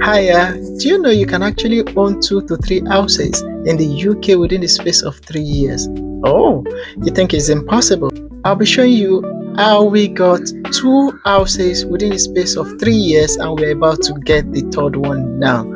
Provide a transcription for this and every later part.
Hiya, do you know you can actually own 2 to 3 houses in the UK within the space of 3 years? Oh, you think it's impossible? I'll be showing you how we got 2 houses within the space of 3 years and we're about to get the third one now.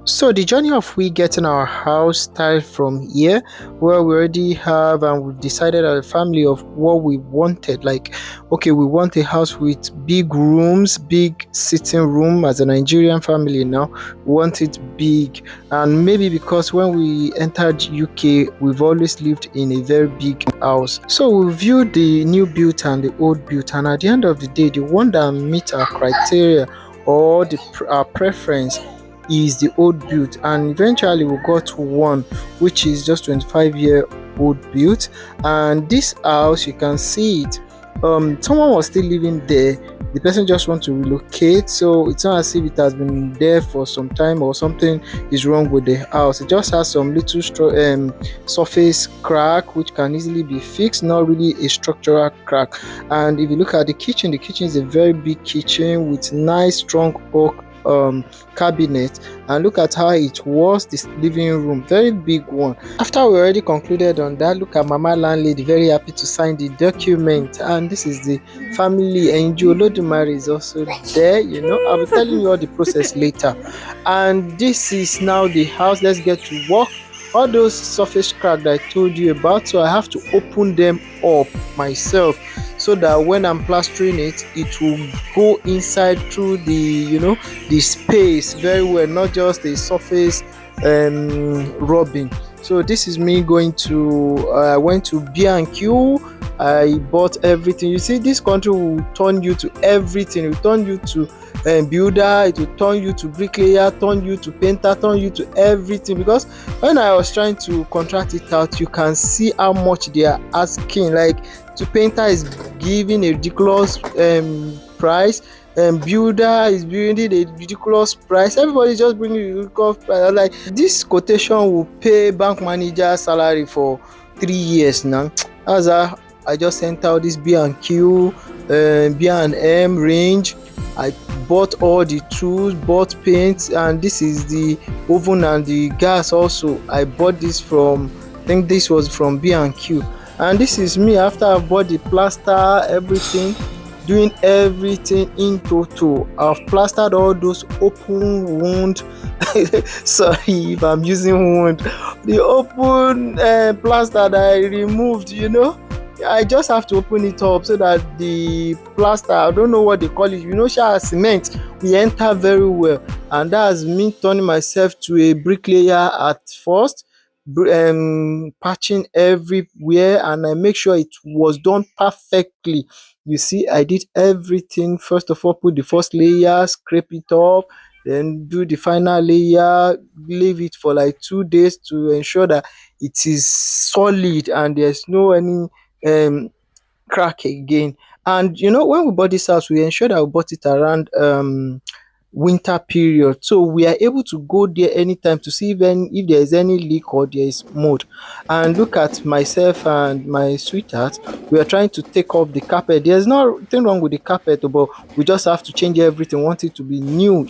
So the journey of we getting our house started from here, where we already have and we've decided as a family of what we wanted. Like, okay, we want a house with big rooms, big sitting room. As a Nigerian family now, we want it big, and maybe because when we entered UK, we've always lived in a very big house. So we viewed the new built and the old built, and at the end of the day, the one that meets our criteria or our preference is the old build, and eventually we got one which is just 25-year-old build. And this house, you can see it, someone was still living there. The person just want to relocate, so it's not as if it has been there for some time or something is wrong with the house. It just has some little surface crack which can easily be fixed, not really a structural crack. And if you look at the kitchen is a very big kitchen with nice strong oak cabinet, and look at how it was this living room, very big one. After we already concluded on that, look at mama landlady very happy to sign the document, and this is the family. And Olodumare is also there. I'll be telling you all the process later. And this is now the house. Let's get to work. All those surface crack that I told you about, so I have to open them up myself, so that when I'm plastering it, it will go inside through the space very well, not just the surface rubbing. So this is me going to I went to B&Q. I bought everything. You see, this country will turn you to everything. It will turn you to builder, it will turn you to bricklayer, turn you to painter, turn you to everything. Because when I was trying to contract it out, you can see how much they are asking. Like, to painter is giving a ridiculous price, and builder is building a ridiculous price. Everybody just bringing a ridiculous price. I was like, this quotation will pay bank manager salary for 3 years now. As I just sent out this B&Q, B&M range. I bought all the tools, bought paints, and this is the oven and the gas also. I bought this from, I think this was from B&Q. And this is me after I bought the plaster, everything, doing everything in total. I've plastered all those open wound. Sorry if I'm using wound. The open plaster that I removed, I just have to open it up so that the plaster, I don't know what they call it, cement will enter very well. And that's me turning myself to a bricklayer at first, patching everywhere, and I make sure it was done perfectly. You see, I did everything. First of all, put the first layer, scrape it up, then do the final layer, leave it for like 2 days to ensure that it is solid and there's no any um crack again. And when we bought this house, we ensured that we bought it around winter period, so we are able to go there anytime to see if there is any leak or there is mold. And look at myself and my sweetheart, we are trying to take off the carpet. There's nothing wrong with the carpet, but we just have to change everything, want it to be new,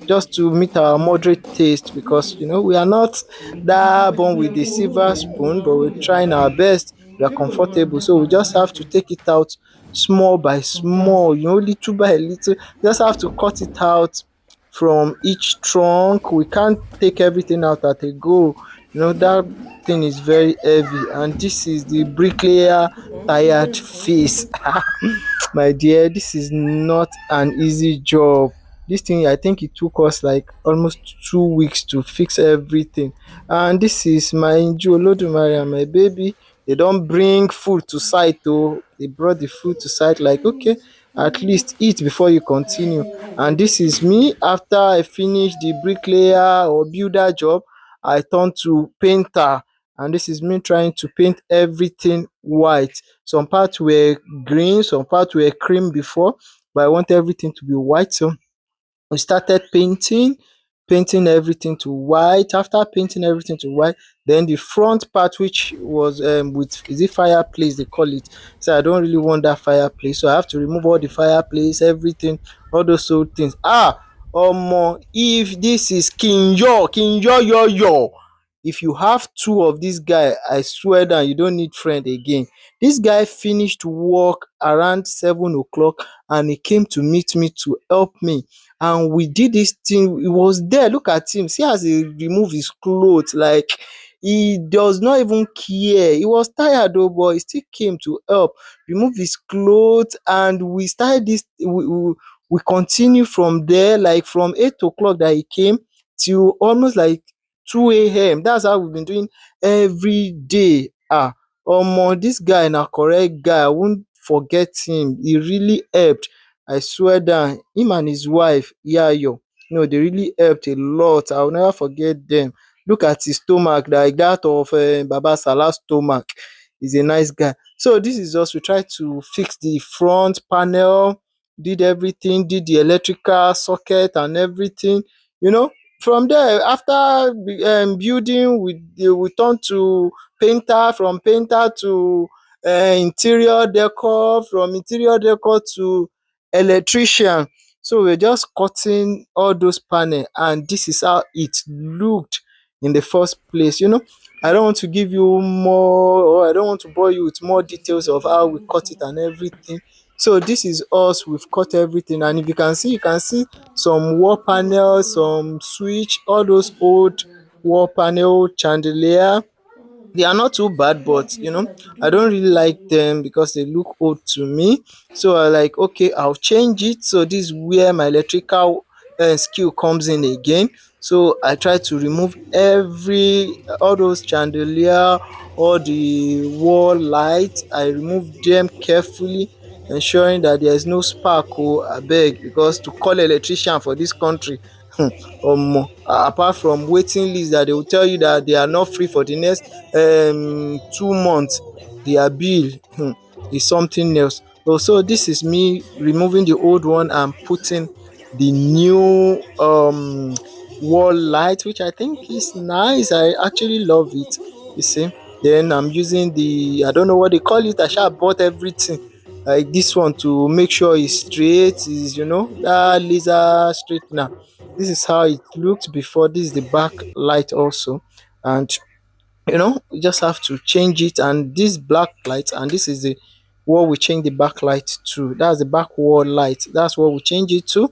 just to meet our moderate taste, because we are not that born with the silver spoon, but we're trying our best. We are comfortable, so we just have to take it out small by small, little by little. Just have to cut it out from each trunk. We can't take everything out at a go. That thing is very heavy, and this is the bricklayer tired face. My dear, this is not an easy job. This thing, I think it took us like almost 2 weeks to fix everything. And this is my Olodumare and my baby. They don't bring food to site though. They brought the food to site, like, okay, at least eat before you continue. And this is me after I finish the bricklayer or builder job, I turn to painter. And this is me trying to paint everything white. Some parts were green, some parts were cream before, but I want everything to be white. So we started painting. painting everything to white. After painting everything to white, then the front part, which was with, is it fireplace they call it, so I don't really want that fireplace, so I have to remove all the fireplace, everything, all those old things. Omo, if this is king yo, if you have two of this guy, I swear down, you don't need friend again. This guy finished work around 7 o'clock and he came to meet me to help me, and we did this thing. He was there, look at him, see as he remove his cloth, like he does not even care. He was tired though, but he still came to help remove his cloth, and we started this, we continue from there, like from 8 o'clock that he came till almost like 2 a.m. That's how we've been doing every day. Omo, this guy na correct guy, I won't forget him. He really helped, I swear down. Him and his wife Yayo, they really helped a lot. I will never forget them. Look at his stomach, like that of Baba Salah's stomach. He's a nice guy. So this is just, we try to fix the front panel, did everything, did the electrical socket and everything. You know, from there, after building, we turn to painter, from painter to interior decor, from interior decor to electrician. So we're just cutting all those panel, and this is how it looked in the first place. I don't want to give you more, or I don't want to bore you with more details of how we cut it and everything. So this is us, we've cut everything, and if you can see some wall panels, some switch, all those old wall panel chandelier. They are not too bad, but I don't really like them because they look old to me. So I like, okay, I'll change it. So this is where my electrical skill comes in again. So I try to remove all those chandelier, all the wall lights. I remove them carefully, ensuring that there is no spark. Oh, abeg, because to call electrician for this country, apart from waiting list that they will tell you that they are not free for the next 2 months, their bill is something else. So this is me removing the old one and putting the new wall light, which I think is nice. I actually love it. You see. Then I'm using the, I don't know what they call it. I sha bought everything like this one to make sure it's straight. Is that laser straightener. This is how it looked before. This is the back light also, and you just have to change it, and this black light, and this is the what we change the backlight to. That's the back wall light, that's what we change it to,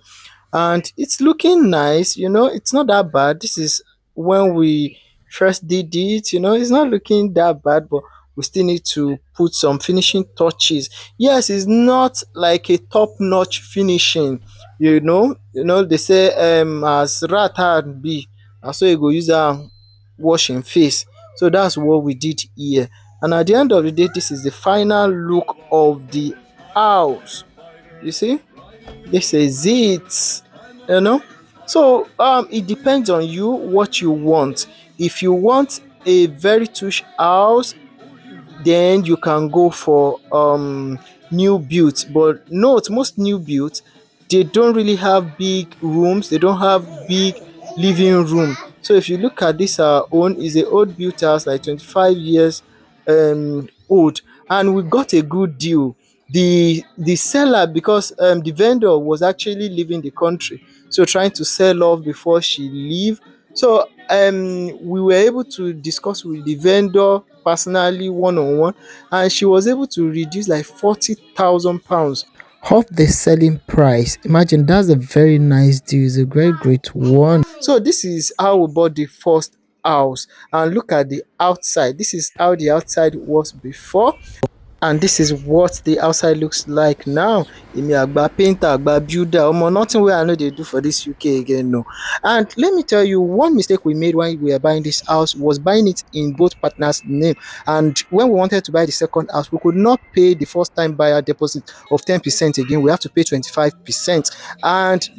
and it's looking nice. It's not that bad. This is when we first did it. It's not looking that bad, but we still need to put some finishing touches. Yes, it's not like a top notch finishing. They say as rat hand be, na so you go use am wash im face. So that's what we did here. And at the end of the day, this is the final look of the house. You see, this is it. You know. So it depends on you what you want. If you want a very touch house, then you can go for new builds. But note, most new builds, they don't really have big rooms, they don't have big living room. So if you look at this, our own is a old built house, like 25 years old, and we got a good deal. The seller, because the vendor was actually leaving the country, so trying to sell off before she leave. So we were able to discuss with the vendor personally, one on one, and she was able to reduce like 40,000 pounds off the selling price. Imagine, that's a very nice deal. It's a very great one. So this is how we bought the first house, and look at the outside. This is how the outside was before, and this is what the outside looks like now. Èmi àgbà painter, àgbà builder, omo, nothing wey I no dey do for this UK again, no. And let me tell you, one mistake we made when we were buying this house was buying it in both partners' name. And when we wanted to buy the second house, we could not pay the first time buyer deposit of 10% again. We have to pay 25%. And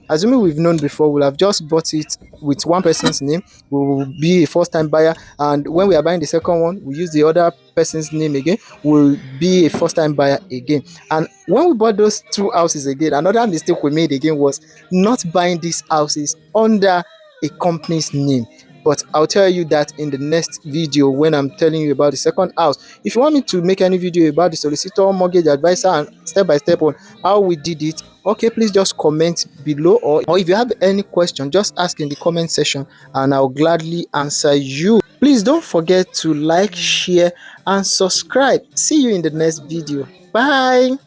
assuming we've known before, we'll have just bought it with one person's name. We will be a first time buyer, and when we are buying the second one, we use the other person's name again, will be a first time buyer again. And when we bought those two houses again, another mistake we made again was not buying these houses under a company's name. But I'll tell you that in the next video when I'm telling you about the second house. If you want me to make any video about the solicitor, mortgage advisor, and step by step on how we did it, okay, please just comment below, or if you have any question, just ask in the comment section and I'll gladly answer you. Please don't forget to like, share, and subscribe. See you in the next video. Bye.